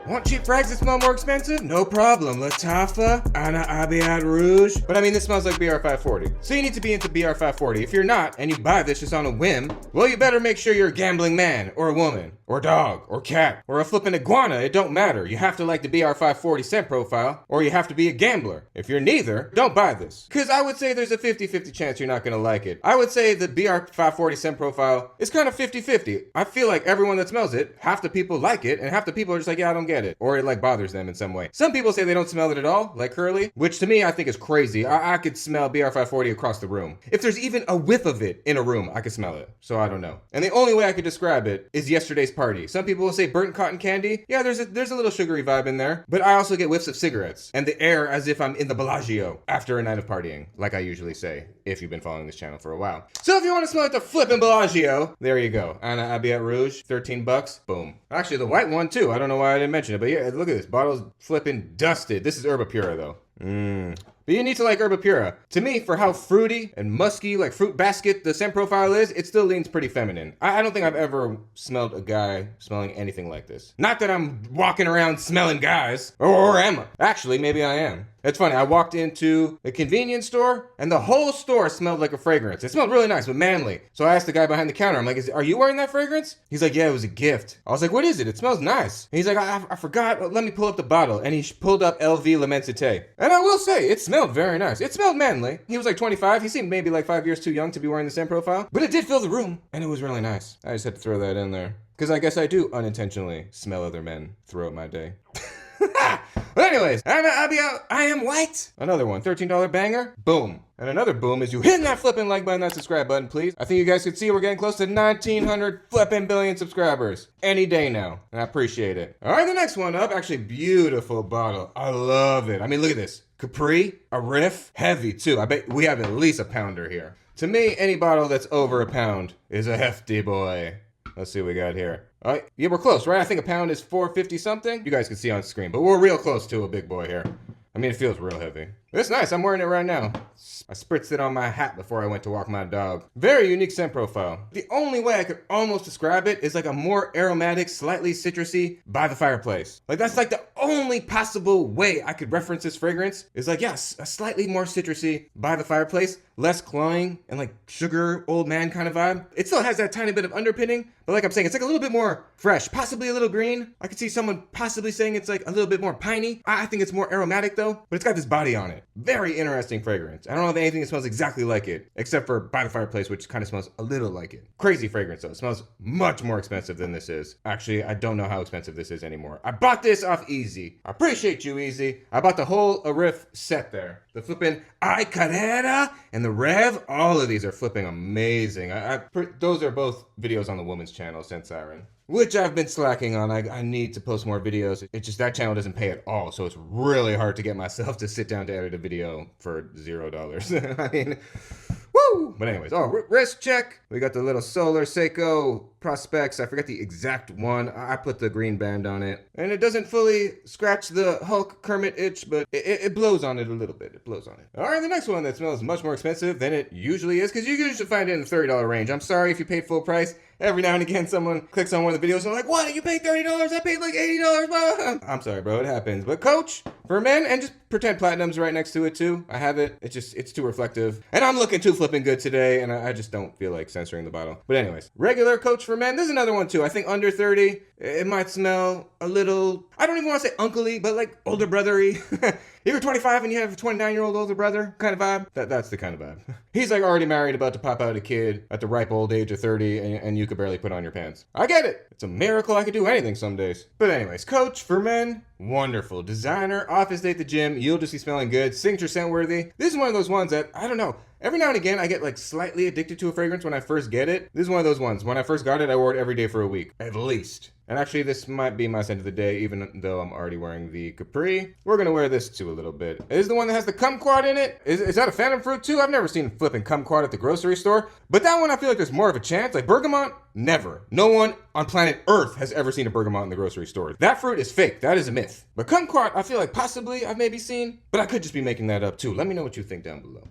Want cheap frags that smell more expensive? No problem. Latafa, Ana Abiad Rouge. But I mean, this smells like BR540. So you need to be into BR540. If you're not, and you buy this just on a whim, well, you better make sure you're a gambling man, or a woman, or dog, or cat, or a flippin' iguana. It don't matter. You have to like the BR540 scent profile, or you have to be a gambler. If you're neither, don't buy this. Cause I would say there's a 50-50 chance you're not gonna like it. I would say the BR540 scent profile is kind of 50-50. I feel like everyone that smells it, half the people like it, and half the people are just like, yeah, I don't get it. Or it like bothers them in some way. Some people say they don't smell it at all, like Curly, which to me I think is crazy. I could smell BR540 across the room. If there's even a whiff of it in a room, I could smell it. So I don't know. And the only way I could describe it is yesterday's party. Some people will say burnt cotton candy. Yeah, there's a little sugary vibe in there. But I also get whiffs of cigarettes and the air as if I'm in the Bellagio after a night of partying, like I usually say, if you've been following this channel for a while. So if you want to smell like the flippin' Bellagio, there you go. Ana Abiat Rouge, $13. Boom. Actually, the white one too. I don't know why I didn't mention it, but yeah, look at this. Bottle's flippin' dusted. This is Herba Pura though. But you need to like Herba Pura. To me, for how fruity and musky, like fruit basket, the scent profile is, it still leans pretty feminine. I don't think I've ever smelled a guy smelling anything like this. Not that I'm walking around smelling guys, or am I? Actually, maybe I am. It's funny, I walked into a convenience store and the whole store smelled like a fragrance. It smelled really nice, but manly. So I asked the guy behind the counter, I'm like, are you wearing that fragrance? He's like, yeah, it was a gift. I was like, what is it? It smells nice. And he's like, I forgot, let me pull up the bottle. And he pulled up LV L'Immensité. And I will say, it smelled very nice. It smelled manly. He was like 25. He seemed maybe like 5 years too young to be wearing the scent profile. But it did fill the room, and it was really nice. I just had to throw that in there. Because I guess I do unintentionally smell other men throughout my day. But anyways, I am white. Another one, $13 banger. Boom. And another boom is you hitting that flipping like button, that subscribe button, please. I think you guys can see we're getting close to 1,900 flipping billion subscribers. Any day now. And I appreciate it. All right, the next one up. Actually, beautiful bottle. I love it. I mean, look at this. Capri, a riff, heavy too. I bet we have at least a pounder here. To me, any bottle that's over a pound is a hefty boy. Let's see what we got here. All right, yeah, we're close, right? I think a pound is 450 something. You guys can see on screen, but we're real close to a big boy here. I mean, it feels real heavy. It's nice. I'm wearing it right now. I spritzed it on my hat before I went to walk my dog. Very unique scent profile. The only way I could almost describe it is like a more aromatic, slightly citrusy by the fireplace. Like that's like the only possible way I could reference this fragrance is like, yes, a slightly more citrusy by the fireplace, less cloying and like sugar old man kind of vibe. It still has that tiny bit of underpinning, but like I'm saying, it's like a little bit more fresh, possibly a little green. I could see someone possibly saying it's like a little bit more piney. I think it's more aromatic though, but it's got this body on it. Very interesting fragrance. I don't know if anything that smells exactly like it, except for by the fireplace, which kind of smells a little like it. Crazy fragrance though. It smells much more expensive than this is. Actually, I don't know how expensive this is anymore. I bought this off Easy. I appreciate you, Easy. I bought the whole Arif set there. The flipping Ay Carrera and the Rev, all of these are flipping amazing. Those are both videos on the woman's channel, Scent Siren, which I've been slacking on. I need to post more videos. It's just that channel doesn't pay at all, so it's really hard to get myself to sit down to edit a video for $0. I mean, woo! But anyways, wrist check. We got the little Solar Seiko Prospects. I forgot the exact one. I put the green band on it. And it doesn't fully scratch the Hulk Kermit itch, but it blows on it a little bit. It blows on it. All right, the next one that smells much more expensive than it usually is, because you usually find it in the $30 range. I'm sorry if you paid full price. Every now and again, someone clicks on one of the videos and I'm like, what? You paid $30? I paid like $80. I'm sorry, bro. It happens. But Coach, for men, and just pretend Platinum's right next to it too. I have it. It's too reflective. And I'm looking too flipping good today, and I just don't feel like censoring the bottle. But anyways, regular Coach for men. There's another one too. I think under 30, it might smell a little, I don't even want to say uncle-y, but like older brother-y. If you're 25 and you have a 29-year-old older brother kind of vibe, that's the kind of vibe. He's like already married, about to pop out a kid at the ripe old age of 30, and you could barely put on your pants. I get it. It's a miracle I could do anything some days. But anyways, Coach for men, wonderful. Designer, office day at the gym, you'll just be smelling good, signature scent worthy. This is one of those ones that, I don't know, every now and again I get like slightly addicted to a fragrance when I first get it. This is one of those ones. When I first got it, I wore it every day for a week, at least. And actually, this might be my scent of the day, even though I'm already wearing the Capri. We're gonna wear this too a little bit. Is the one that has the kumquat in it? Is that a phantom fruit too? I've never seen flipping kumquat at the grocery store. But that one, I feel like there's more of a chance. Like bergamot, never. No one on planet Earth has ever seen a bergamot in the grocery store. That fruit is fake. That is a myth. But kumquat, I feel like possibly I've maybe seen, but I could just be making that up too. Let me know what you think down below.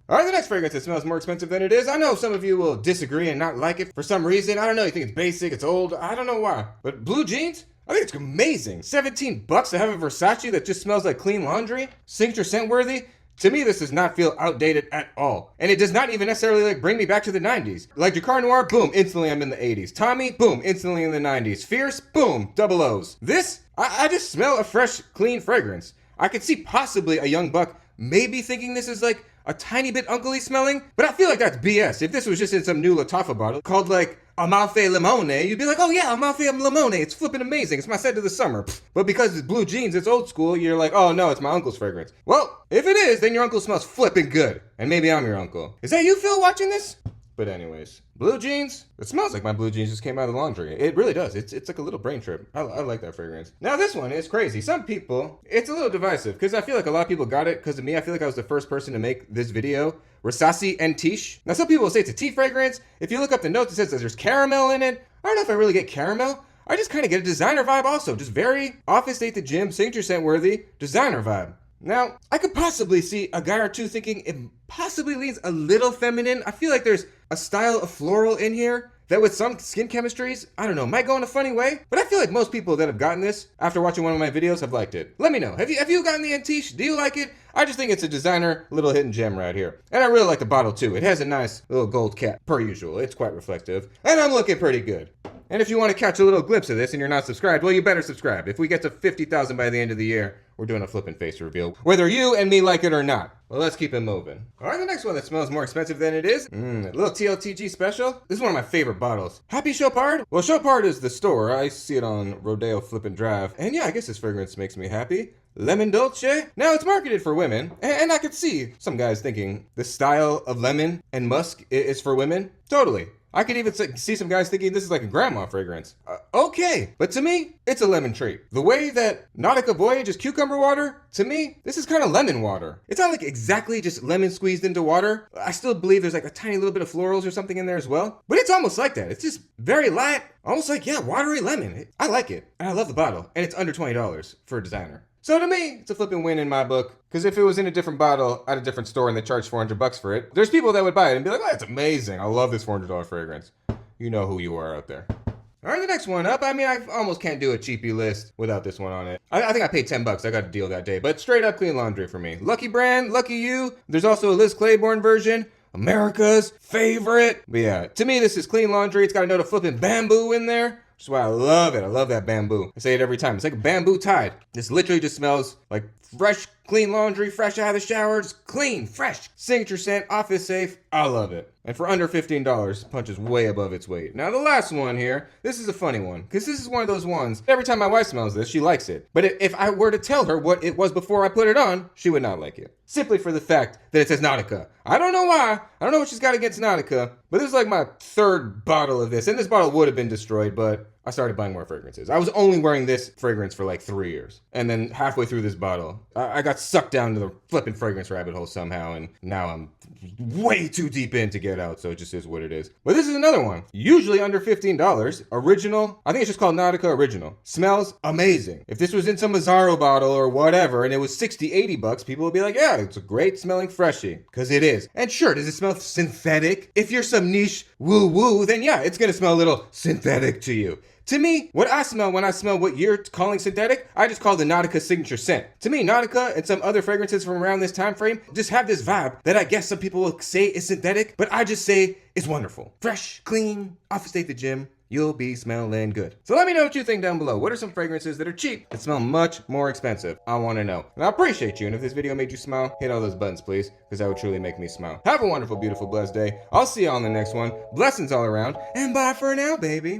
All right, the next fragrance that smells more expensive than it is. I know some of you will disagree and not like it for some reason. I don't know, you think it's basic, it's old, I don't know why. But blue jeans? I think it's amazing. 17 bucks to have a Versace that just smells like clean laundry? Signature scent worthy? To me, this does not feel outdated at all. And it does not even necessarily like bring me back to the 90s. Like Jacquard Noir, boom, instantly I'm in the 80s. Tommy, boom, instantly in the 90s. Fierce, boom, double O's. This, I just smell a fresh, clean fragrance. I could see possibly a young buck maybe thinking this is like a tiny bit uncly smelling, but I feel like that's BS. If this was just in some new Lattafa bottle called like Amalfi Limone, you'd be like, oh yeah, Amalfi Limone, it's flipping amazing, it's my scent of the summer. But because it's blue jeans, it's old school, you're like, oh no, it's my uncle's fragrance. Well, if it is, then your uncle smells flipping good. And maybe I'm your uncle. Is that you, Phil, watching this? But anyways, blue jeans, it smells like my blue jeans just came out of the laundry. It really does. It's like a little brain trip. I like that fragrance. Now this one is crazy. Some people, it's a little divisive because I feel like a lot of people got it because of me. I feel like I was the first person to make this video. Versace and Tiche. Now some people will say it's a tea fragrance. If you look up the notes, it says that there's caramel in it. I don't know if I really get caramel. I just kind of get a designer vibe also. Just very office date the gym, signature scent worthy, designer vibe. Now, I could possibly see a guy or two thinking it possibly leans a little feminine. I feel like there's a style of floral in here that with some skin chemistries, I don't know, might go in a funny way. But I feel like most people that have gotten this after watching one of my videos have liked it. Let me know. Have you gotten the Antiche? Do you like it? I just think it's a designer little hidden gem right here. And I really like the bottle too. It has a nice little gold cap, per usual. It's quite reflective. And I'm looking pretty good. And if you want to catch a little glimpse of this and you're not subscribed, well, you better subscribe. If we get to 50,000 by the end of the year, we're doing a flippin' face reveal, whether you and me like it or not. Well, let's keep it moving. All right, the next one that smells more expensive than it is. A little TLTG special. This is one of my favorite bottles. Happy Chopard? Well, Chopard is the store. I see it on Rodeo Flippin' Drive. And yeah, I guess this fragrance makes me happy. Lemon Dolce? Now, it's marketed for women, and I could see some guys thinking the style of lemon and musk is for women. Totally. I could even see some guys thinking this is like a grandma fragrance. Okay, but to me, it's a lemon treat. The way that Nautica Voyage is cucumber water, to me, this is kind of lemon water. It's not like exactly just lemon squeezed into water. I still believe there's like a tiny little bit of florals or something in there as well. But it's almost like that. It's just very light, almost like, yeah, watery lemon. I like it, and I love the bottle, and it's under $20 for a designer. So to me, it's a flipping win in my book. Because if it was in a different bottle at a different store and they charged 400 bucks for it, there's people that would buy it and be like, oh, that's amazing. I love this $400 fragrance. You know who you are out there. All right, the next one up. I mean, I almost can't do a cheapie list without this one on it. I think I paid 10 bucks. I got a deal that day. But straight up clean laundry for me. Lucky brand, lucky you. There's also a Liz Claiborne version. America's favorite. But yeah, to me, this is clean laundry. It's got a note of flipping bamboo in there. Which is why I love it. I love that bamboo. I say it every time. It's like a bamboo tide. This literally just smells like fresh, clean laundry, fresh out of the shower. Just clean, fresh. Signature scent, office safe. I love it. And for under $15, punches way above its weight. Now the last one here, this is a funny one. Because this is one of those ones, every time my wife smells this, she likes it. But if I were to tell her what it was before I put it on, she would not like it. Simply for the fact that it says Nautica. I don't know why. I don't know what she's got against Nautica. But this is like my third bottle of this. And this bottle would have been destroyed, but I started buying more fragrances. I was only wearing this fragrance for like 3 years. And then halfway through this bottle, I got sucked down to the flipping fragrance rabbit hole somehow. And now I'm way too deep in to get out. So it just is what it is. But this is another one. Usually under $15. Original. I think it's just called Nautica Original. Smells amazing. If this was in some Mazzaro bottle or whatever and it was 60, 80 bucks, people would be like, yeah, it's a great smelling freshie. Because it is. And sure, does it smell synthetic? If you're some niche woo-woo, then yeah, it's going to smell a little synthetic to you. To me, what I smell when I smell what you're calling synthetic, I just call the Nautica signature scent. To me, Nautica and some other fragrances from around this time frame just have this vibe that I guess some people will say is synthetic, but I just say it's wonderful. Fresh, clean, office day at the gym. You'll be smelling good. So let me know what you think down below. What are some fragrances that are cheap that smell much more expensive? I want to know. And I appreciate you. And if this video made you smile, hit all those buttons, please, because that would truly make me smile. Have a wonderful, beautiful, blessed day. I'll see you on the next one. Blessings all around. And bye for now, baby.